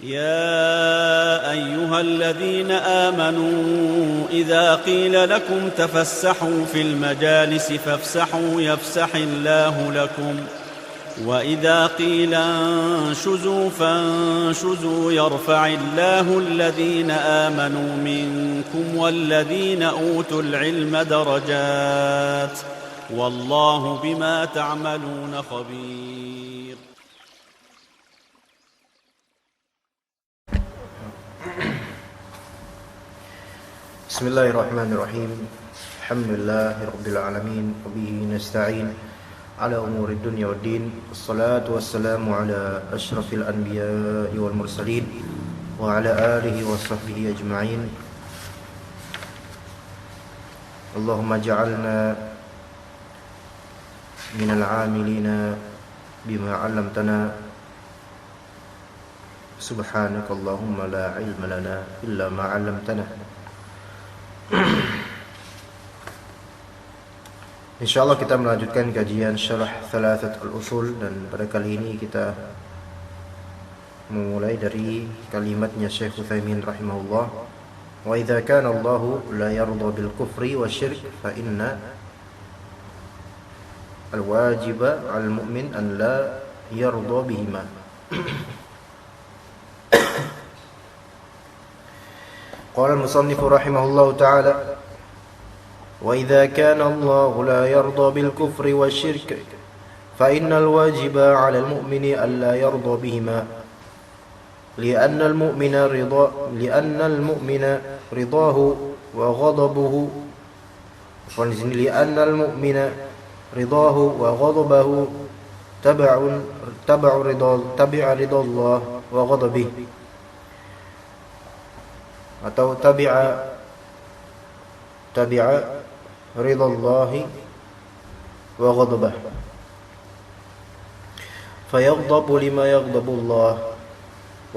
يا أيها الذين آمنوا إذا قيل لكم تفسحوا في المجالس فافسحوا يفسح الله لكم وإذا قيل انشزوا فانشزوا يرفع الله الذين آمنوا منكم والذين أوتوا العلم درجات والله بما تعملون خبير. Bismillahirrahmanirrahim. Alhamdulillahirabbil alamin wa bihi nasta'in ala umuri dunya waddin. Wassalatu wassalamu ala asyrafil anbiya'i wal mursalin wa ala alihi wa sahbihi ajma'in. Allahumma ja'alna minal 'amilina bima 'allamtana. Subhanakallahumma la ilma lana illa ma 'allamtana. InsyaAllah kita melanjutkan kajian syarah Thalathat al-Usul, dan pada kali ini kita memulai dari kalimatnya Syekh Utsaimin rahimahullah. Wa idza kana Allahu la yarda bil kufri wa syirk fa inna al-wajiba 'al mu'min an la yarda bihima. Qala al-musannif rahimahullahu ta'ala wa idza kana Allah la yarda bil kufri wasyirk fa innal wajiba 'ala al-mu'mini an la yarda bihima li'anna al-mu'mina ridahu wa ghadabuhu li'anna al-mu'mina ridahu wa ghadabuhu tabi'a ridha Allah wa ghadabihi atau tabi'a ridha Allah wa ghadabah fayaghdabu lima yaghdabu Allah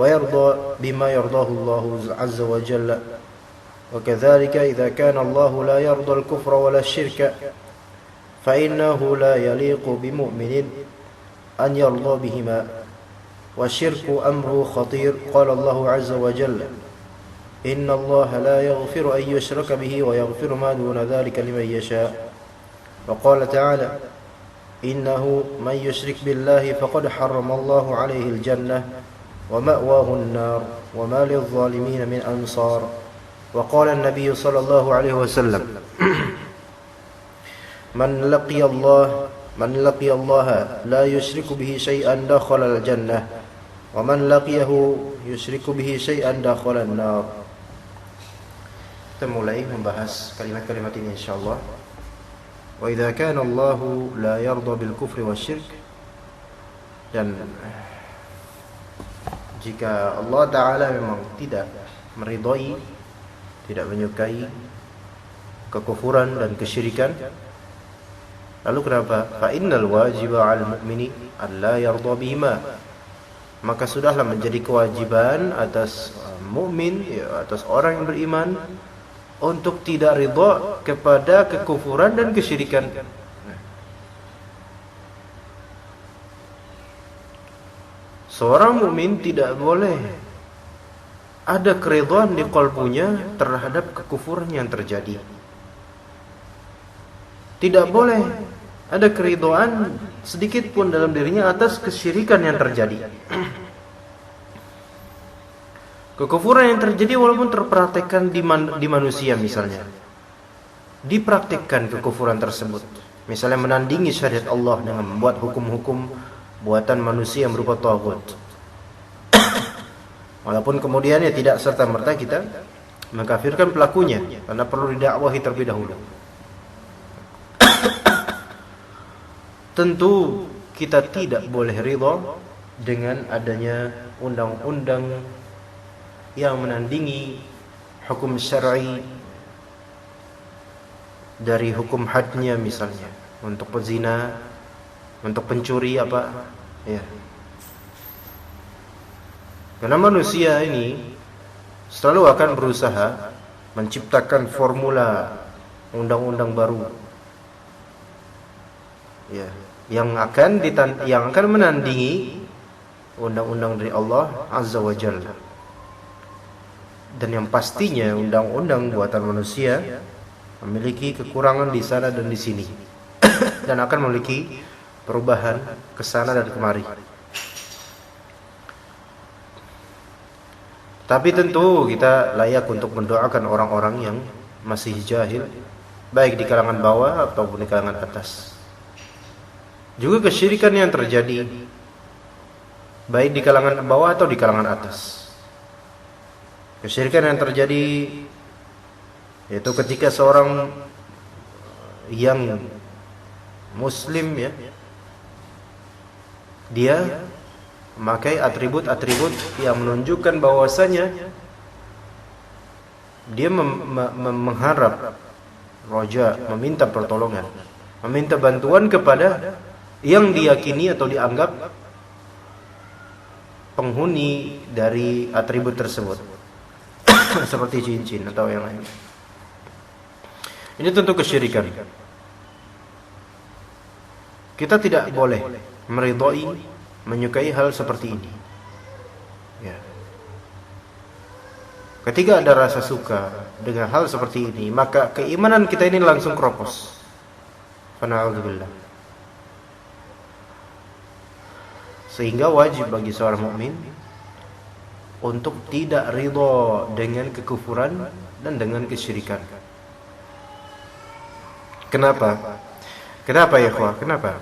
wa yarda bima yardahu Allah azza wa jalla wa kadzalika idza kana Allah la yarda al-kufra wa la syirka fa innahu la yaliqu bimu'minin an yarda bihima wa syirku amru khatir. Qala Allah azza wa jalla Inna Allah la yaghfiru an yushraka bihi wa yaghfiru ma duna dhalika liman yasha. Wa qala ta'ala innahu man yushrik billahi faqad harrama Allah 'alayhi al-jannah wa ma'wahu an-nar wa ma lidh-dhalimin min ansar. Wa qala an-nabiy sallallahu alayhi wa sallam man laqiya Allah la yushriku bihi shay'an dakhala al-jannah wa man laqiyahu yushriku bihi shay'an dakhala an-nar. Kita mulai membahas kalimat-kalimat ini insyaallah. Wa idza kana Allahu la yarda bil kufri wasyirk, dan jika Allah Ta'ala memang tidak meridhai, tidak menyukai kekufuran dan kesyirikan, lalu kenapa? Fa innal wajiba 'alal mu'mini alla yarda bihima, maka sudahlah menjadi kewajiban atas mukmin, atas orang yang beriman, untuk tidak ridha kepada kekufuran dan kesyirikan. Seorang mukmin tidak boleh ada keridhaan di qalbunya terhadap kekufuran yang terjadi. Tidak boleh ada keridhaan sedikit pun dalam dirinya atas kesyirikan yang terjadi. Kekufuran yang terjadi walaupun terpraktekkan di manusia, misalnya dipraktikkan kekufuran tersebut, misalnya menandingi syariat Allah dengan membuat hukum-hukum buatan manusia yang berupa taghut. Walaupun kemudian tidak serta-merta kita mengkafirkan pelakunya, karena perlu didakwahi terlebih dahulu. Tentu kita tidak boleh ridha dengan adanya undang-undang yang menandingi hukum syar'i dari hukum hadnya, misalnya untuk pezina, untuk pencuri ya. Karena manusia ini selalu akan berusaha menciptakan formula undang-undang baru, ya, yang akan menandingi undang-undang dari Allah Azza wa Jalla. Dan yang pastinya undang-undang buatan manusia memiliki kekurangan di sana dan di sini dan akan memiliki perubahan ke sana dan kemari. Tapi tentu kita layak untuk mendoakan orang-orang yang masih jahil, baik di kalangan bawah ataupun di kalangan atas. Juga kesyirikan yang terjadi baik di kalangan bawah atau di kalangan atas. Kesyirikan yang terjadi yaitu ketika seorang yang muslim ya, dia memakai atribut-atribut yang menunjukkan bahwasanya dia mengharap, roja, meminta pertolongan, meminta bantuan kepada yang diyakini atau dianggap penghuni dari atribut tersebut seperti cincin atau yang lain. Ini tentu kesyirikan. Kita tidak boleh meridhai, menyukai hal seperti ini. Ya. Ketika ada rasa suka dengan hal seperti ini, maka keimanan kita ini langsung kropos. Fana'udzubillah. Sehingga wajib bagi seorang mukmin untuk tidak ridha dengan kekufuran dan dengan kesyirikan. Kenapa? Kenapa ya ikhwah? Kenapa?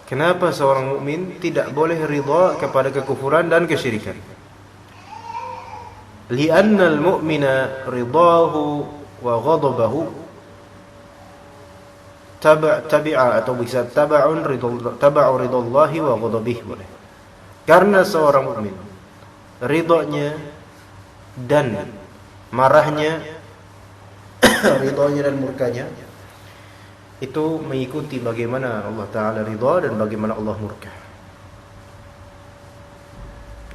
Kenapa seorang mukmin tidak boleh ridha kepada kekufuran dan kesyirikan? Li'anna al-mu'mina ridahu wa ghadabahu tabi'a atau bisa taba'u ridallahi wa ghadabihi. Karena seorang mukmin ridhonya dan marahnya, ridhonya dan murkanya itu mengikuti bagaimana Allah Ta'ala ridha dan bagaimana Allah murka.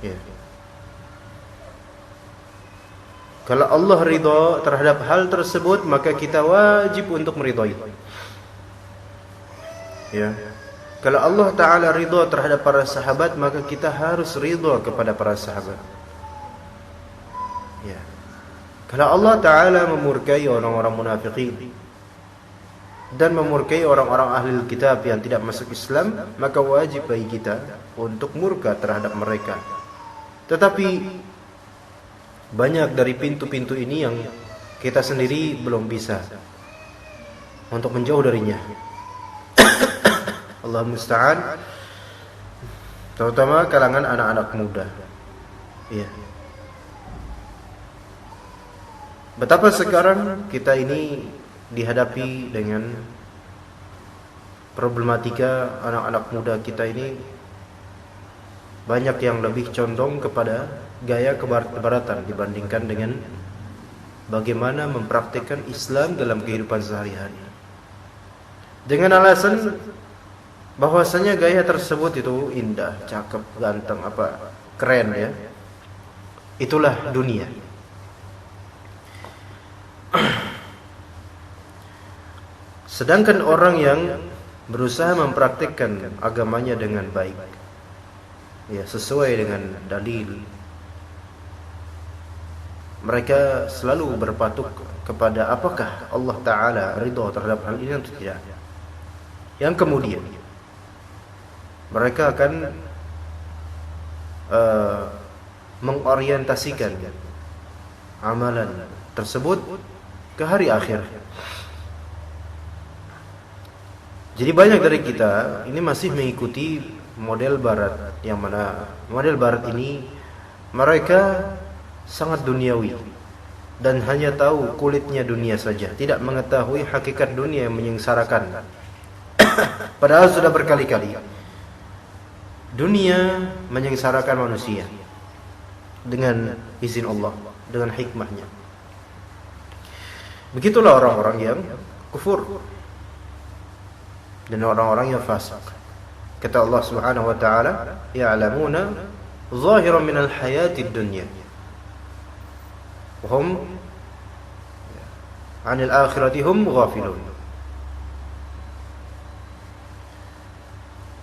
Ya. Kalau Allah ridha terhadap hal tersebut, maka kita wajib untuk meridhai. Ya. Kalau Allah Ta'ala ridha terhadap para sahabat, maka kita harus ridha kepada para sahabat. Ya. Kalau Allah Ta'ala memurkai orang-orang munafikin dan memurkai orang-orang ahli kitab yang tidak masuk Islam, maka wajib bagi kita untuk murka terhadap mereka. Tetapi banyak dari pintu-pintu ini yang kita sendiri belum bisa untuk menjauh darinya. Allah musta'an, terutama kalangan anak-anak muda. Ya. Betapa sekarang kita ini dihadapi dengan problematika anak-anak muda kita ini banyak yang lebih condong kepada gaya kebaratan dibandingkan dengan bagaimana mempraktikkan Islam dalam kehidupan sehari-hari. Dengan alasan bahwasanya gaya tersebut itu indah, cakep, ganteng, keren ya. Itulah dunia. Sedangkan orang yang berusaha mempraktikkan agamanya dengan baik, ya, sesuai dengan dalil, mereka selalu berpatuk kepada apakah Allah Ta'ala ridha terhadap hal ini atau tidak. Yang kemudian mereka akan mengorientasikan amalan tersebut ke hari akhir. Jadi banyak dari kita ini masih mengikuti model barat, yang mana model barat ini mereka sangat duniawi dan hanya tahu kulitnya dunia saja, tidak mengetahui hakikat dunia yang menyengsarakan. Padahal sudah berkali-kali dunia menyengsarakan manusia dengan izin Allah, dengan hikmahnya. Begitulah orang-orang yang kufur dan orang-orang yang fasik. Kata Allah Subhanahu wa ta'ala, ya'lamuna zahiran minal hayatid dunya wa hum 'anil akhirati hum ghafilun.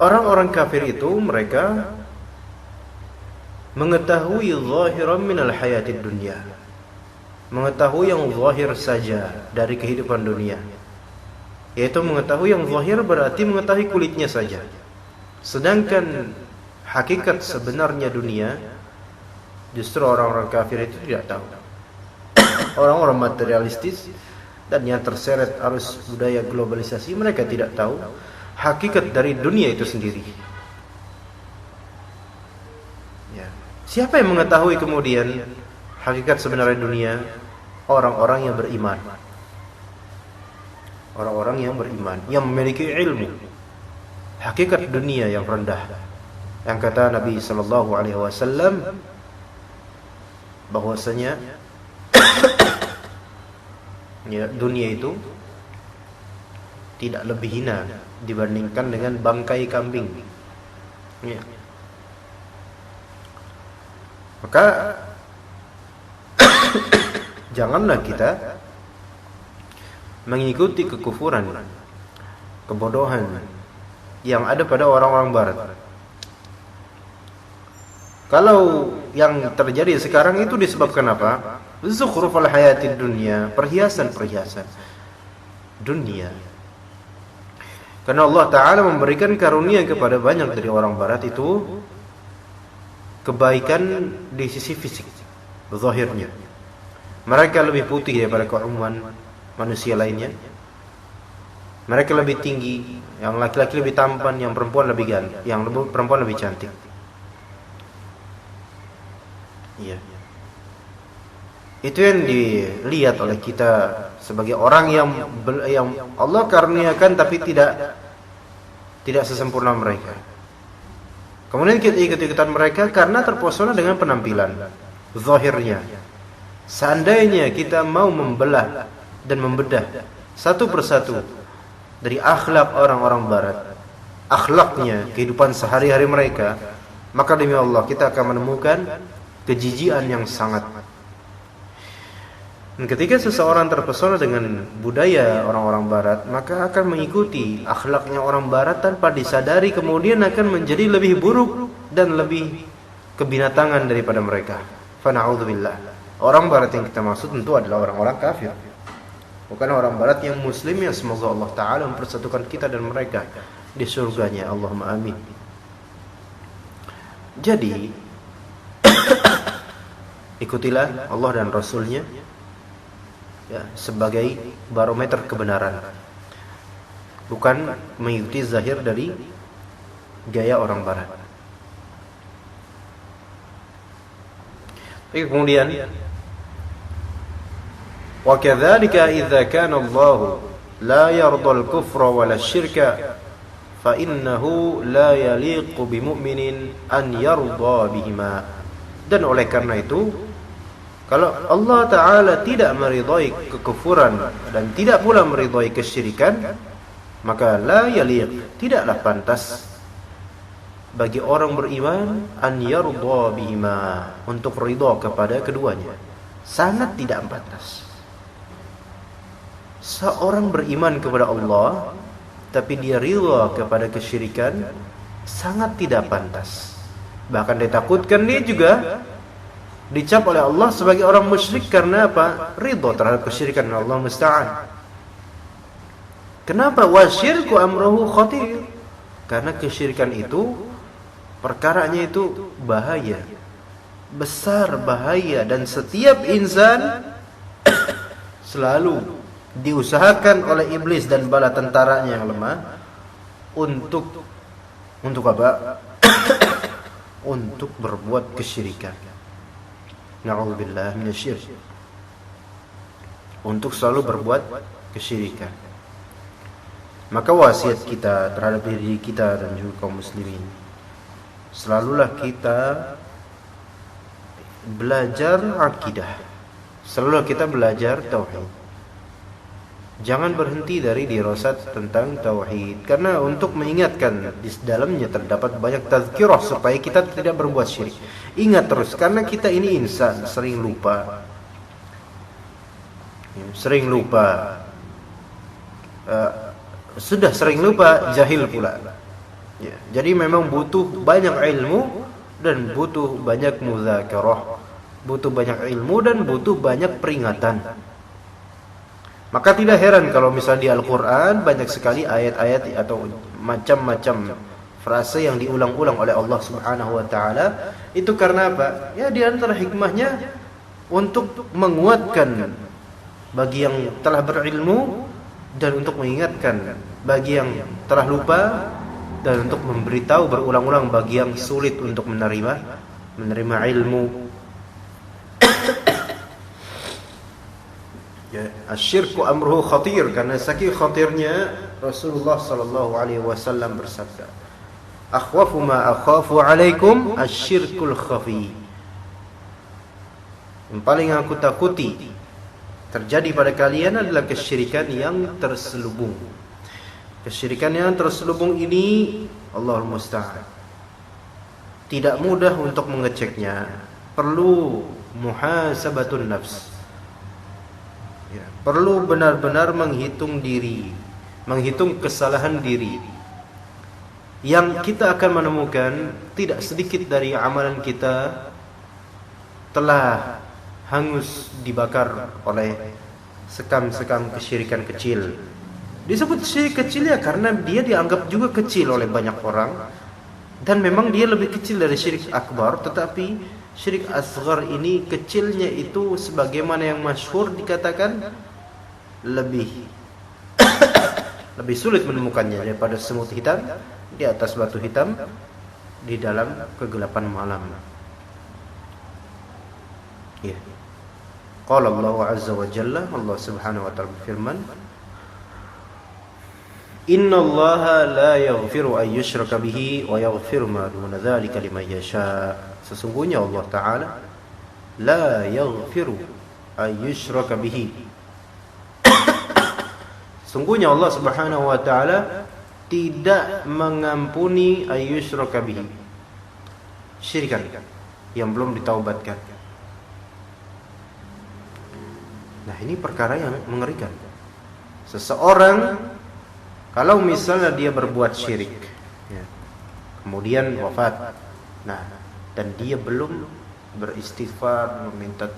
Orang-orang kafir itu mereka mengetahui zahiran minal hayatid dunya, mengetahui yang zahir saja dari kehidupan dunia. Yaitu mengetahui yang zahir berarti mengetahui kulitnya saja. Sedangkan hakikat sebenarnya dunia justru orang-orang kafir itu tidak tahu. Orang-orang materialistis dan yang terseret arus budaya globalisasi, mereka tidak tahu hakikat dari dunia itu sendiri. Ya. Siapa yang mengetahui kemudian hakikat sebenarnya dunia? Orang-orang yang beriman. Orang-orang yang beriman, yang memiliki ilmu hakikat dunia yang rendah. Yang kata Nabi sallallahu alaihi wasallam bahwasanya ya, dunia itu tidak lebih hina dibandingkan dengan bangkai kambing. Ya. Maka janganlah kita mengikuti kekufuran, kebodohan yang ada pada orang-orang barat. Kalau yang terjadi sekarang itu disebabkan apa? Zukhrufal hayatid dunya, perhiasan-perhiasan dunia. Karena Allah Ta'ala memberikan karunia kepada banyak dari orang barat itu kebaikan di sisi fisik, zahirnya. Mereka lebih putih daripada keumuman manusia lainnya. Mereka lebih tinggi, yang laki-laki lebih tampan, yang perempuan lebih ganteng, yang perempuan lebih cantik. Iya. Itu yang dilihat oleh kita sebagai orang yang Allah karuniakan tapi tidak sesempurna mereka. Kemudian kita ikut-ikutan mereka karena terpesona dengan penampilan zahirnya. Seandainya kita mau membelah dan membedah satu persatu dari akhlak orang-orang barat, akhlaknya, kehidupan sehari-hari mereka, maka demi Allah kita akan menemukan kejijian yang sangat. Dan ketika seseorang terpesona dengan budaya orang-orang barat, maka akan mengikuti akhlaknya orang barat tanpa disadari, kemudian akan menjadi lebih buruk dan lebih kebinatangan daripada mereka. Fa na'udzubillah. Orang barat yang kita maksud tentu adalah orang-orang kafir, bukan orang barat yang muslim, yang semoga Allah Ta'ala mempersatukan kita dan mereka di surganya. Allahumma amin. Jadi ikutilah Allah dan Rasulnya ya, sebagai barometer kebenaran, bukan mengikuti zahir dari gaya orang barat. Kemudian wa kadzalika idza kana Allah la yarda al-kufra wala asy-syirka fa innahu la yaliqu bimu'minin an yarda bihima. Dan oleh karena itu, kalau Allah Ta'ala tidak meridai kekufuran dan tidak pula meridai kesyirikan, maka la yaliq, tidaklah pantas bagi orang beriman an yarda bihima, untuk ridha kepada keduanya. Sangat tidak pantas. Seorang beriman kepada Allah tapi dia ridha kepada kesyirikan, sangat tidak pantas. Bahkan ditakutkan dia juga dicap oleh Allah sebagai orang musyrik. Karena apa? Ridha terhadap kesyirikan. Allah musta'an. Kenapa? Wasyirku amruhu khatir. Karena kesyirikan itu, perkaranya itu bahaya, besar bahaya, dan setiap insan selalu diusahakan oleh iblis dan bala tentaranya yang lemah untuk apa? Untuk berbuat kesyirikan. Na'udzubillah minasyirik. Untuk selalu berbuat kesyirikan. Maka wasiat kita terhadap diri kita dan juga kaum muslimin, selalulah kita belajar akidah, selalulah kita belajar tauhid. Jangan berhenti dari dirasat tentang tauhid, karena untuk mengingatkan di dalamnya terdapat banyak tazkirah supaya kita tidak berbuat syirik. Ingat terus, karena kita ini insan, sering lupa. Sudah sering lupa, jahil pula. Ya, jadi memang butuh banyak ilmu dan butuh banyak mudzakarah, butuh banyak ilmu dan butuh banyak peringatan. Maka tidak heran kalau misalnya di Al-Quran banyak sekali ayat-ayat atau macam-macam frase yang diulang-ulang oleh Allah Subhanahu wa taala. Itu karena apa? Ya, di antara hikmahnya untuk menguatkan bagi yang telah berilmu dan untuk mengingatkan bagi yang telah lupa dan untuk memberitahu berulang-ulang bagi yang sulit untuk menerima ilmu. Ya, asyirku amruhu khatir, karena saking khatirnya Rasulullah sallallahu alaihi wasallam bersabda, akhwafu ma akhafu alaikum asyirkul khafi. Yang paling aku takuti terjadi pada kalian adalah kesyirikan yang terselubung. Kesyirikan yang terselubung ini Allahul musta'an, tidak mudah untuk mengeceknya, perlu muhasabatun nafs. Ya, perlu benar-benar menghitung diri, menghitung kesalahan diri. Yang kita akan menemukan tidak sedikit dari amalan kita telah hangus dibakar oleh sekam-sekam kesyirikan kecil. Disebut syirik kecil ya karena dia dianggap juga kecil oleh banyak orang, dan memang dia lebih kecil dari syirik akbar. Tetapi syirik asghar ini kecilnya itu sebagaimana yang masyhur dikatakan lebih sulit menemukannya daripada semut hitam di atas batu hitam di dalam kegelapan malam. Ya. Qala Allah azza wa jalla, Allah subhanahu wa ta'ala berfirman, Inna Allaha la yaghfiru an yushraka bihi wa yaghfiru ma duna dzalika liman yasha. Sesungguhnya Allah Ta'ala la yaghfiru an yushraka bihi. Sungguhnya Allah Subhanahu wa Ta'ala tidak mengampuni an yushraka bihi, syirikan yang belum ditaubatkan. Nah, ini perkara yang mengerikan. Seseorang kalau misalnya dia berbuat syirik, ya, kemudian wafat, nah, dan dia belum beristighfar, meminta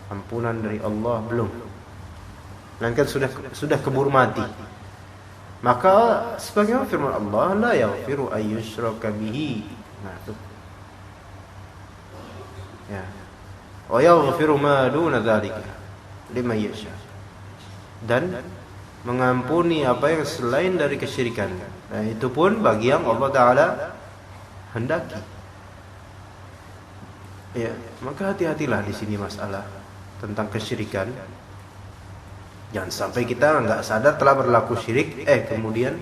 ampunan dari Allah, belum, melainkan sudah keburu mati, maka sebagaimana firman Allah, la yaghfiru an yushraka bihi. Nah, itu. Ya. Wa yaghfiru ma duna dzalika liman yasha. Dan mengampuni apa yang selain dari kesyirikan. Nah, itu pun bagi yang Allah Ta'ala hendaki. Ya, maka hati-hatilah di sini masalah tentang kesyirikan. Jangan sampai kita enggak sadar telah berlaku syirik, kemudian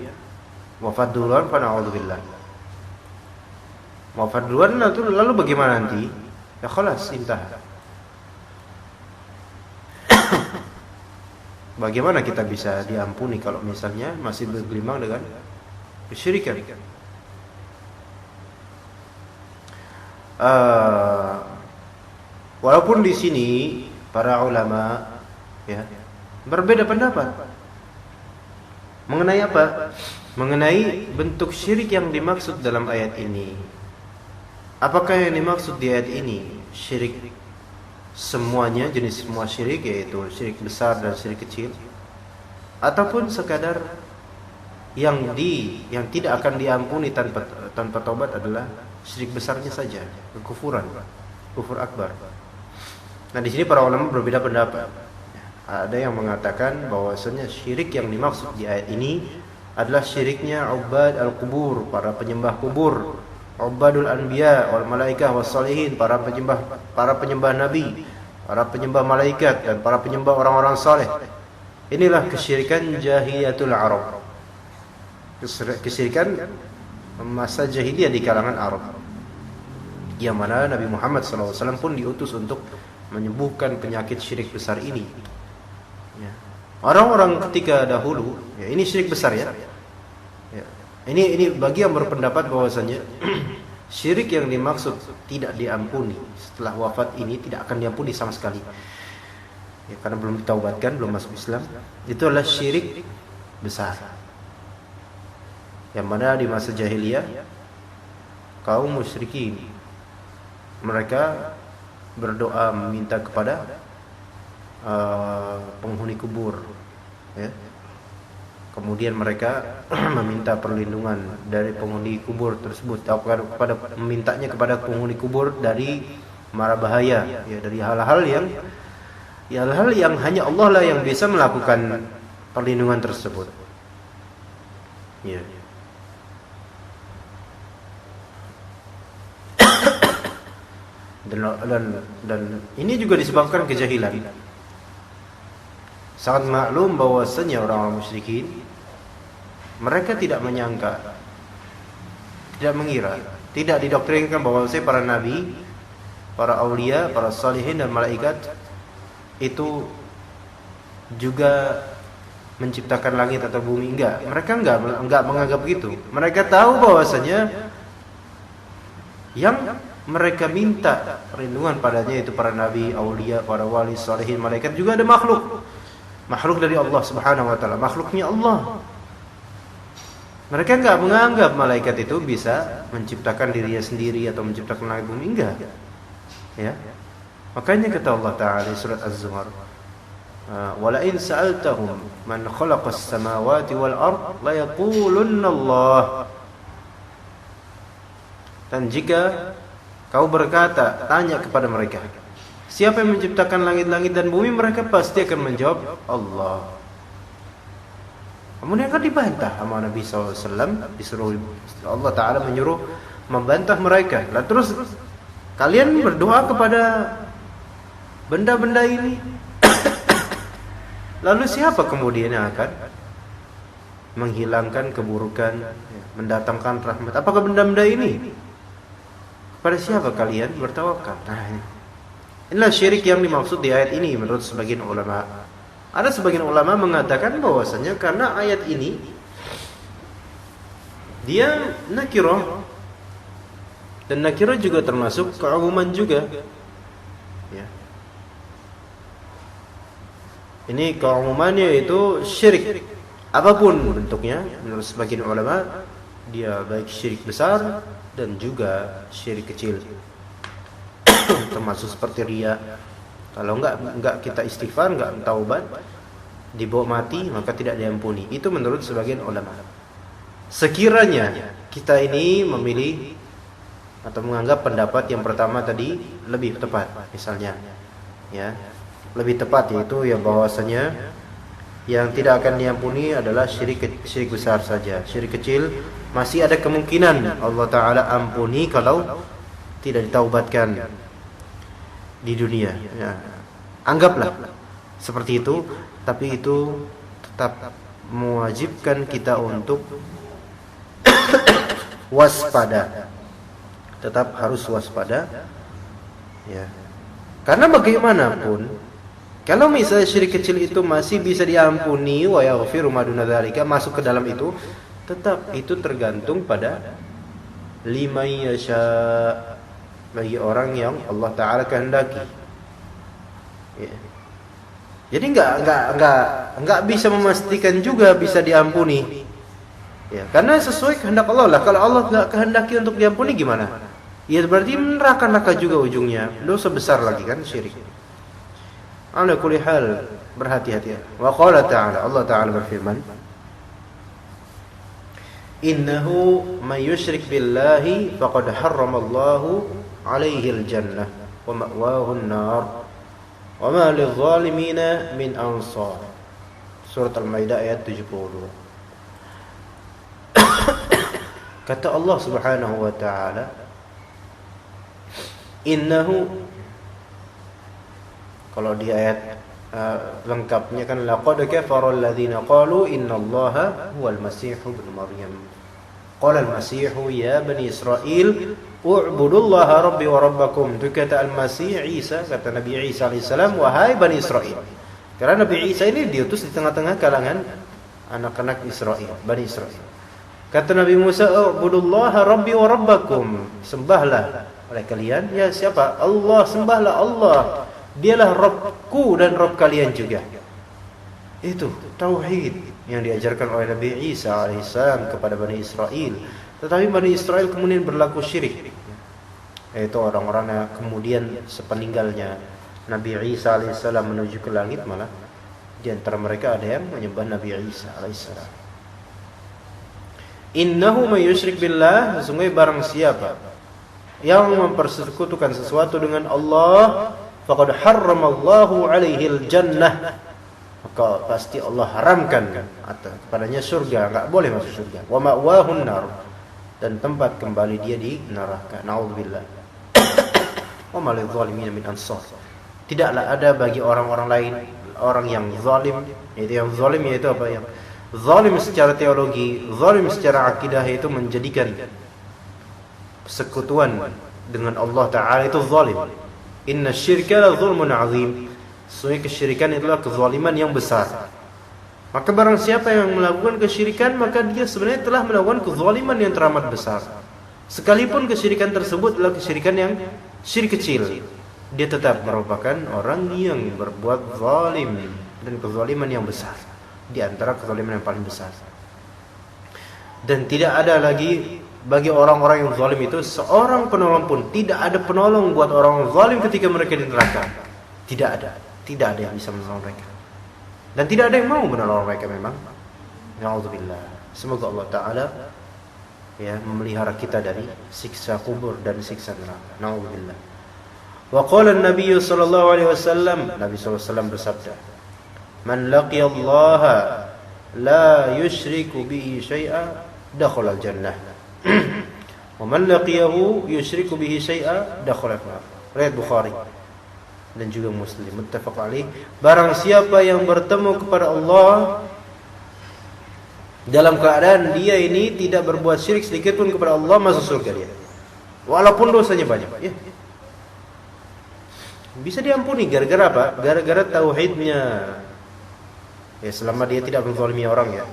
wafat duluan, fa na'udzubillah. Wafat duluan, lalu bagaimana nanti? Ya khalas, intah. Bagaimana kita bisa diampuni kalau misalnya masih bergelimang dengan kesyirikan? Walaupun di sini para ulama ya berbeda pendapat mengenai apa? Mengenai bentuk syirik yang dimaksud dalam ayat ini. Apakah yang dimaksud di ayat ini syirik semuanya, jenis semua syirik, yaitu syirik besar dan syirik kecil, ataupun sekadar yang tidak akan diampuni tanpa taubat adalah syirik besarnya saja, kekufuran, kufur akbar. Nah, di sini para ulama berbeda pendapat. Ada yang mengatakan bahwasanya syirik yang dimaksud di ayat ini adalah syiriknya ubad al-qubur, para penyembah kubur, ubadul anbiya wal malaikah was salihin, para penyembah nabi, para penyembah malaikat, dan para penyembah orang-orang saleh. Inilah kesyirikan jahiliyatul Arab, kesyirikan masa jahiliyah di kalangan Arab, yang mana Nabi Muhammad SAW pun diutus untuk menyembuhkan penyakit syirik besar ini. Ya. Orang-orang ketika dahulu, ya, ini syirik besar ya. Ya. Ini bagi yang berpendapat bahwasanya syirik yang dimaksud tidak diampuni setelah wafat ini tidak akan diampuni sama sekali. Ya, karena belum ditaubatkan, belum masuk Islam. Itu adalah syirik besar. Yang mana di masa jahiliyah kaum musyrikin. Mereka berdoa meminta kepada penghuni kubur, ya. Kemudian mereka meminta perlindungan dari penghuni kubur tersebut, atau memintanya kepada penghuni kubur dari mara bahaya, ya, dari hal-hal yang hanya Allah lah yang bisa melakukan perlindungan tersebut. Ya. Dan ini juga disebabkan kejahilan. Sangat maklum bahwasanya orang-orang musyrikin mereka tidak menyangka, tidak mengira, tidak didoktrinkan bahwasanya para nabi, para aulia, para salihin dan malaikat itu juga menciptakan langit atau bumi. Enggak, mereka enggak menganggap begitu. Mereka tahu bahwasanya yang mereka minta perlindungan padanya itu para nabi, aulia, para wali, salihin, malaikat, juga ada makhluk dari Allah Subhanahu wa taala, makhluknya Allah. Mereka enggak menganggap malaikat itu bisa menciptakan dirinya sendiri atau menciptakan langit bumi, enggak. Ya. Makanya kata Allah Taala di surat Az-Zumar, "Wa la in sa'altahum man khalaqas samawati wal ard la yaqulunna Allah." Dan jika kau berkata, tanya kepada mereka, siapa yang menciptakan langit-langit dan bumi, mereka pasti akan menjawab Allah. Kemudian akan dibantah sama Nabi SAW. Disuruh Allah Ta'ala menyuruh membantah mereka. Lalu terus kalian berdoa kepada benda-benda ini. Lalu siapa kemudian yang akan menghilangkan keburukan, mendatangkan rahmat? Apakah benda-benda ini? Kepada siapa kalian bertawakal? Nah, inilah syirik yang dimaksud di ayat ini menurut sebagian ulama. Ada sebagian ulama mengatakan bahwasanya karena ayat ini dia nakirah, dan nakirah juga termasuk keumuman juga. Ya. Ini keumumannya itu syirik apapun bentuknya menurut sebagian ulama, dia baik syirik besar dan juga syirik kecil. Termasuk seperti riya. Kalau enggak kita istighfar, enggak taubat, dibawa mati, maka tidak diampuni. Itu menurut sebagian ulama. Sekiranya kita ini memilih atau menganggap pendapat yang pertama tadi lebih tepat, misalnya, ya, lebih tepat, yaitu ya bahwasanya yang tidak akan diampuni adalah syirik besar saja. Syirik kecil masih ada kemungkinan Allah Ta'ala ampuni kalau tidak ditaubatkan di dunia, ya. Anggaplah seperti itu, tapi itu tetap mewajibkan kita untuk waspada. Tetap harus waspada, ya. Karena bagaimanapun, kalau misalnya syirik kecil itu masih bisa diampuni, wa yaghfiru ma duna dzalika, masuk ke dalam itu, tetap itu tergantung pada liman yasha, bagi orang yang Allah Ta'ala kehendaki, ya. Jadi enggak bisa memastikan juga bisa diampuni, ya, karena sesuai kehendak Allah lah. Kalau Allah enggak kehendaki untuk diampuni gimana? Ya berarti neraka juga ujungnya, dosa besar lagi kan, syirik. Ala kulli hal, berhati-hati. Wa qala ta'ala, Allah Ta'ala berfirman, "Innahu may yusyrik billahi faqad harramallahu 'alaihi al-jannah wa ma'wahu an-nar wa ma lidh-dhalimina min ansar." Surat Al-Maidah ayat 72. Kata Allah Subhanahu wa Ta'ala, innahu, kalau di ayat lengkapnya kan, laqad kafara alladziina qalu innallaha huwal masih ibnu maryam. Qala al-masih ya bani Israil u'budullaha rabbi wa rabbakum. Itu kata al-Masih Isa, kata Nabi Isa alaihissalam, wahai bani Israil. Karena Nabi Isa ini diutus di tengah-tengah kalangan anak-anak Israel, bani Israel. Kata Nabi Musa, u'budullaha rabbi wa rabbakum. Sembahlah oleh kalian, ya siapa? Allah, sembahlah Allah. Dialah Rabbku dan Rabb kalian juga. Itu tauhid yang diajarkan oleh Nabi Isa alaihissalam kepada Bani Israel. Tetapi Bani Israel kemudian berlaku syirik, yaitu orang-orang yang kemudian sepeninggalnya Nabi Isa alaihissalam menuju ke langit, malah di antara mereka ada yang menyembah Nabi Isa alaihissalam. Innahu may yusyrik billah, sesungguhnya barang siapa yang mempersekutukan sesuatu dengan Allah, faqad harramallahu alaihil jannah, maka pasti Allah haramkan kepadanya surga, enggak boleh masuk surga. Wa ma'wahun nar, dan tempat kembali dia di neraka. Naudzubillah. Wa ma lidh-dhalimin min ansar. Tidaklah ada bagi orang-orang lain orang yang zalim, yaitu yang zalim yaitu apa, yang zalim secara teologi, zalim secara akidah, yaitu menjadikan persekutuan dengan Allah Ta'ala itu zalim. Inna syirka la zulmun azim. Sesungguhnya kesyirikan itulah kezaliman yang besar. Maka barang siapa yang melakukan kesyirikan, maka dia sebenarnya telah melakukan kezaliman yang teramat besar. Sekalipun kesyirikan tersebut adalah kesyirikan yang syirik kecil, dia tetap merupakan orang yang berbuat zalim, dan kezaliman yang besar, di antara kezaliman yang paling besar. Dan tidak ada lagi bagi orang-orang yang zalim itu seorang penolong pun. Tidak ada penolong buat orang zalim ketika mereka di neraka. Tidak ada yang bisa menolong mereka. Dan tidak ada yang mau menolong mereka memang. Na'udzubillah. Semoga Allah Ta'ala memelihara kita dari siksa kubur dan siksa neraka. Na'udzubillah. Wa qala an-nabiy sallallahu alaihi wasallam, Nabi sallallahu alaihi wasallam bersabda, "Man laqiya Allah la yusyriku bihi syai'a dakhala al-jannah. Wa man laqiyahu yusyriku bihi syai'a dakhala an-nar." Riwayat Bukhari dan juga Muslim, muttafaq alaih. Barang siapa yang bertemu kepada Allah dalam keadaan dia ini tidak berbuat syirik sedikit pun kepada Allah, masuk surga dia, walaupun dosanya banyak. Bisa diampuni gara-gara apa? Gara-gara tauhidnya. Selama dia tidak menzalimi orang ya.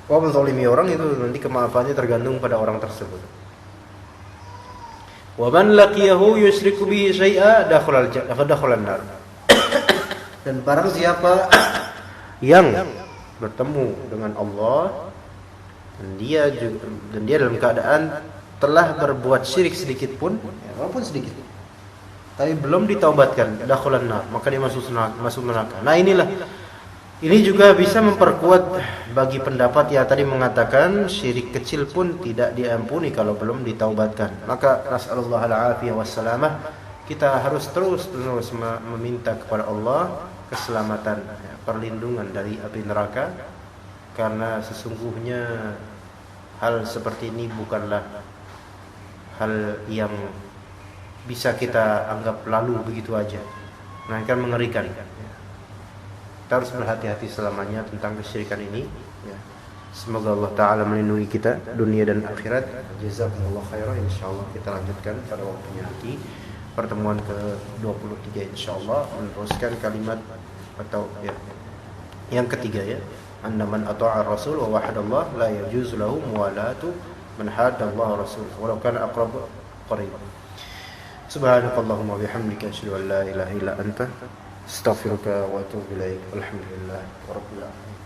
Kalau menzalimi orang itu nanti kemaafannya tergantung pada orang tersebut. Wa man laqiyahu yusyriku bihi syai'a dakhala an-nar. Dan barang siapa yang bertemu dengan Allah dan dia dalam keadaan telah berbuat syirik sedikit pun, walaupun sedikit, tapi belum ditaubatkan, dakhala an-nar, maka dia masuk neraka. Nah, ini juga bisa memperkuat bagi pendapat yang tadi mengatakan syirik kecil pun tidak diampuni kalau belum ditaubatkan. Maka nasallallahu al-afiyah wassalamah, kita harus terus meminta kepada Allah keselamatan, perlindungan dari api neraka, karena sesungguhnya hal seperti ini bukanlah hal yang bisa kita anggap lalu begitu aja, melainkan mengerikan. Kita harus berhati-hati selamanya tentang kesyirikan ini. Semoga Allah Ta'ala melindungi kita dunia dan akhirat. Jazakumullah khairan. InsyaAllah kita lanjutkan pada waktunya nanti, pertemuan ke-23 insyaAllah, meneruskan kalimat atau yang ketiga anna man ata'a rasul wa wahadallah la yajuzu lahu muwalatu man hadallahu rasul walau kana aqrab qarib. Subhanakallahumma bihamdika asyhadu an la ilaha illa anta astaghfiruka wa atubu ilaik. Alhamdulillah rabbil alamin.